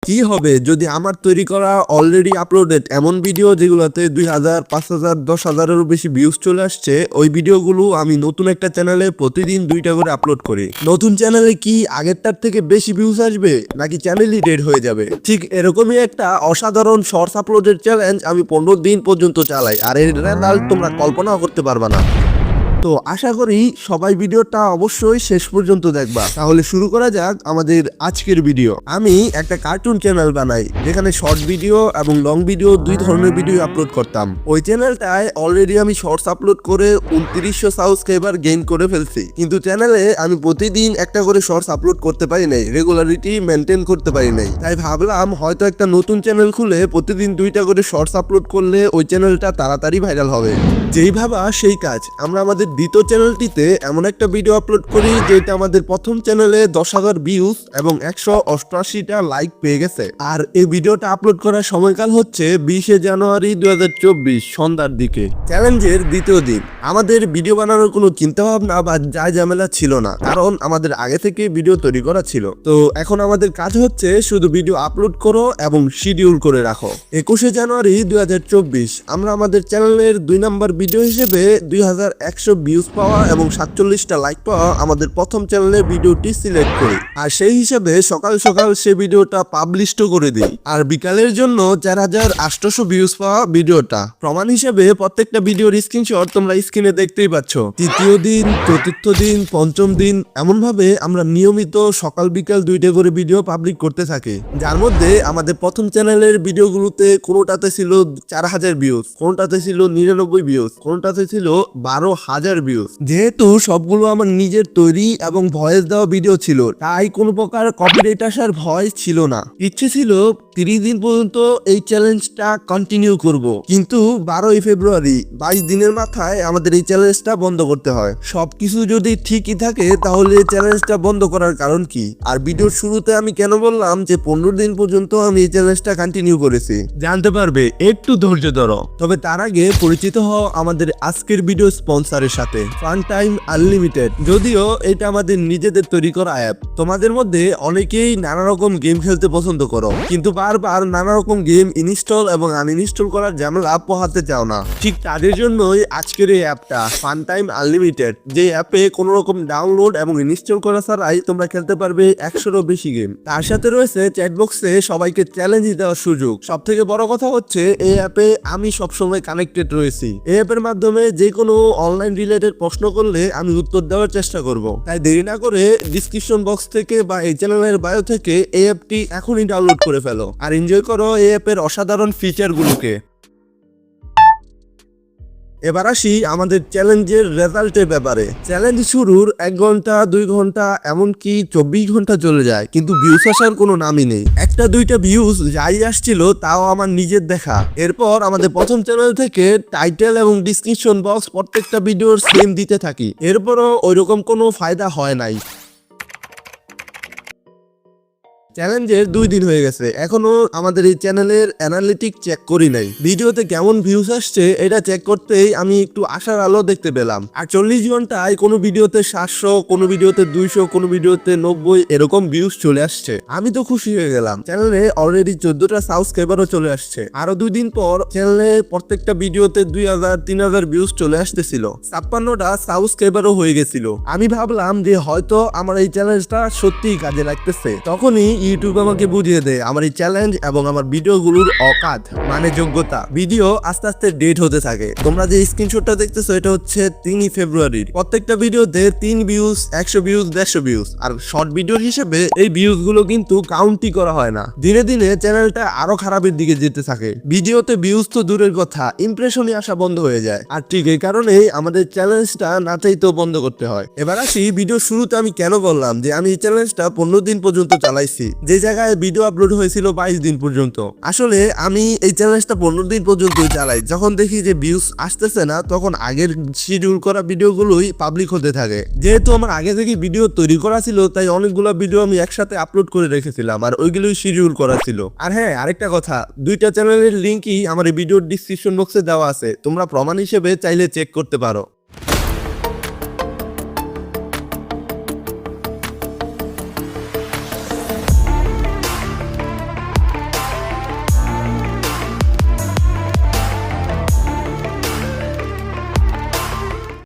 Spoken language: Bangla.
কি হবে যদি আমার তৈরি করা অলরেডি আপলোডেড এমন ভিডিও যেগুলোতে 2000, 5000, 10,000-এরও বেশি ভিউজ চলে আসছে, ওই ভিডিওগুলো আমি নতুন একটা চ্যানেলে প্রতিদিন 2টা করে আপলোড করি। নতুন চ্যানেলে কি আগেরটার থেকে বেশি ভিউজ আসবে নাকি চ্যানেলই ডেড হয়ে যাবে? ঠিক এরকমই একটা অসাধারণ শর্টস আপলোডের চ্যালেঞ্জ আমি 15 দিন পর্যন্ত চালাই, আর এর রেজাল্ট তোমরা কল্পনাও করতে পারবা না। তো আশা করি সবাই ভিডিওটা অবশ্যই শেষ পর্যন্ত দেখবা। তাহলে শুরু করা যাক আমাদের আজকের ভিডিও। আমি একটা কার্টুন চ্যানেল বানাই যেখানে শর্ট ভিডিও এবং লং ভিডিও দুই ধরনের ভিডিও আপলোড করতাম। ওই চ্যানেলটায় অলরেডি আমি শর্টস আপলোড করে 2900 সাবস্ক্রাইবার গেইন করে ফেলছি, কিন্তু চ্যানেলে আমি প্রতিদিন একটা করে শর্টস আপলোড করতে পারি নাই, রেগুলারিটি মেনটেন করতে পারি নাই। তাই ভাবলাম হয়তো একটা নতুন চ্যানেল খুলে প্রতিদিন 2টা করে শর্টস আপলোড করলে ওই চ্যানেলটা তাড়াতাড়ি ভাইরাল হবে। যেই ভাবা সেই কাজ। আমরা আমাদের দ্বিতীয় চ্যানেলটিতে এমন একটা ভিডিও আপলোড করি যেটা আমাদের প্রথম চ্যানেলে 10,000 ভিউজ এবং 188টা লাইক পেয়ে গেছে। আর এই ভিডিওটা আপলোড করার সময়কাল হচ্ছে 20 জানুয়ারি 2024 সন্ধ্যার দিকে। চ্যালেঞ্জের দ্বিতীয় দিন। আমাদের ভিডিও বানানোর কোনো চিন্তা ভাবনা বা ঝামেলা ছিল না, কারণ আমাদের আগে থেকে ভিডিও তৈরি করা ছিল। তো এখন আমাদের কাজ হচ্ছে শুধু ভিডিও আপলোড করো এবং শিডিউল করে রাখো। 21 জানুয়ারি 2024 আমরা আমাদের চ্যানেলের 2 নম্বর ভিডিও হিসেবে 2100 ভিউজ পাওয়া এবং 47টা লাইক পাওয়া আমাদের প্রথম চ্যানেলের ভিডিওটি সিলেক্ট করি, আর সেই হিসাবে সকাল সকাল সে ভিডিওটা পাবলিশও করে দিই। আর বিকালের জন্য 4800 ভিউজ পাওয়া ভিডিওটা প্রমাণ হিসেবে প্রত্যেকটা ভিডিওর স্ক্রিনশট তোমরা স্ক্রিনে দেখতেই পাচ্ছ। তৃতীয় দিন, চতুর্থ দিন, পঞ্চম দিন এমন ভাবে আমরা নিয়মিত সকাল বিকাল 2টা করে ভিডিও পাবলিক করতে থাকি, যার মধ্যে আমাদের প্রথম চ্যানেলের ভিডিওগুলোতে কোনোটাতে ছিল 4000 ভিউজ, কোনোটাতে ছিল 99 ভিউজ, কোনোটাতে ছিল 12,000 ভিউজ। যেহেতু সবগুলো আমার নিজের তৈরি এবং ভয়েস দেওয়া ভিডিও ছিল, তাই কোনো প্রকার কপিরাইট আসার ভয় ছিল না। ইচ্ছে ছিল 30 দিন পর্যন্ত এই চ্যালেঞ্জটা কন্টিনিউ করব, কিন্তু 12 ফেব্রুয়ারি 22 দিনের মাথায় আমাদের এই চ্যালেঞ্জটা বন্ধ করতে হয়। সবকিছু যদি ঠিকই থাকে তাহলে চ্যালেঞ্জটা বন্ধ করার কারণ কি? আর ভিডিওর শুরুতে আমি কেন বললাম যে 15 দিন পর্যন্ত আমি এই চ্যালেঞ্জটা কন্টিনিউ করেছি, জানতে পারবে, একটু ধৈর্য ধরো। তবে তার আগে পরিচিত হও আমাদের আজকের ভিডিও স্পন্সরের সাথে, ফান টাইম আনলিমিটেড। যদিও এটা আমাদের নিজেদের তৈরি করা অ্যাপ। তোমাদের মধ্যে অনেকেই নানা রকম গেম খেলতে পছন্দ করো, কিন্তু বারবার নানা রকম গেম ইনস্টল এবং আনইনস্টল করার ঝামেলা পোহাতে চাও না। ঠিক তাদের জন্যই আজকের এই অ্যাপটা ফান টাইম আনলিমিটেড, যে অ্যাপে কোনো রকম ডাউনলোড এবং ইনস্টল করা ছাড়াই তোমরা খেলতে পারবে 100-এরও বেশি গেম। তার সাথে রয়েছে চ্যাটবক্সে সবাইকে চ্যালেঞ্জ দেওয়ার সুযোগ। সব থেকে বড় কথা হচ্ছে এই অ্যাপে আমি সবসময় কানেক্টেড রয়েছি। এই অ্যাপের মাধ্যমে যে কোনো অনলাইন রিলেটেড প্রশ্ন করলে আমি উত্তর দেওয়ার চেষ্টা করব। তাই দেরি না করে ডিসক্রিপশন বক্স থেকে বা এই চ্যানেলের বায়ো থেকে এই অ্যাপটি এখনই ডাউনলোড করে ফেলো আর এনজয় করো এই অ্যাপের অসাধারণ ফিচারগুলোকে। এবার আসি আমাদের চ্যালেঞ্জের রেজাল্টের ব্যাপারে। চ্যালেঞ্জ শুরুর 1 ঘন্টা, 2 ঘন্টা, এমনকি 24 ঘন্টা চলে যায়, কিন্তু ভিউজ আসার কোনো নামই নেই। 1-2টা ভিউজ যাই আসছিল তাও আমার নিজের দেখা। এরপর আমাদের প্রথম চ্যানেল থেকে টাইটেল এবং ডিসক্রিপশন বক্স প্রত্যেকটা ভিডিওর সেম দিতে থাকি, এরপরও ওইরকম কোনো ফায়দা হয় নাই। চ্যালেঞ্জের 2 দিন হয়ে গেছে, এখনো আমাদের এই চ্যানেলের অ্যানালিটিক চেক করি নাই। ভিডিওতে কেমন ভিউজ আসছে এটা চেক করতেই আমি একটু আশার আলো দেখতে পেলাম। আর 40 ঘন্টায় কোনো ভিডিওতে 700, কোনো ভিডিওতে 200, কোনো ভিডিওতে 90 এরকম ভিউজ চলে আসছে। আমি তো খুশি হয়ে গেলাম। চ্যানেলে অলরেডি 14টা সাবস্ক্রাইবারও চলে আসছে। আরো 2 দিন পর চ্যানেলে প্রত্যেকটা ভিডিওতে 2000, 3000 ভিউজ চলে আসতেছিল। 56টা সাবস্ক্রাইবারও হয়ে গেছিল। আমি ভাবলাম যে হয়তো আমার এই চ্যালেঞ্জটা সত্যিই কাজে লাগতেছে। তখনই ইউটিউব আমাকে বুঝিয়ে দেয় আমার এই চ্যালেঞ্জ এবং আমার ভিডিওগুলোর অকাত মানে যোগ্যতা। ভিডিও আস্তে আস্তে ডেট হতে থাকে। তোমরা যে স্ক্রিনশটটা দেখতেছো এটা হচ্ছে 3 ফেব্রুয়ারির। প্রত্যেকটা ভিডিওতে 3 ভিউজ, 100 ভিউজ, 150 ভিউজ। আর শর্ট ভিডিওর হিসেবে এই ভিউজগুলো কিন্তু কাউন্টই করা হয় না। দিনে দিনে চ্যানেলটা আরো খারাপের দিকে যেতে থাকে। ভিডিওতে ভিউজ তো দূরের কথা, ইমপ্রেশনই আসা বন্ধ হয়ে যায়। আর ঠিক এই কারণেই আমাদের চ্যালেঞ্জটা না চাইতেও বন্ধ করতে হয়। এবার আসি ভিডিও শুরুতে আমি কেন বললাম যে আমি এই চ্যালেঞ্জটা 15 দিন পর্যন্ত চালাইছি, যে জায়গায় ভিডিও আপলোড হয়েছিল 22 দিন পর্যন্ত। আসলে আমি এই চ্যালেঞ্জটা 15 দিন পর্যন্ত চালাই। যখন দেখি যে ভিউজ আসতেছে না, তখন আগের শিডিউল করা ভিডিওগুলোই পাবলিক হতে থাকে। যেহেতু আমার আগে থেকে ভিডিও তৈরি করা ছিল, তাই অনেকগুলো ভিডিও আমি একসাথে আপলোড করে রেখেছিলাম আর ওইগুলোই শিডিউল করা ছিল। আর হ্যাঁ, আরেকটা কথা, 2টা চ্যানেলের লিঙ্কই আমার এই ভিডিওর ডিসক্রিপশন বক্সে দেওয়া আছে, তোমরা প্রমাণ হিসেবে চাইলে চেক করতে পারো।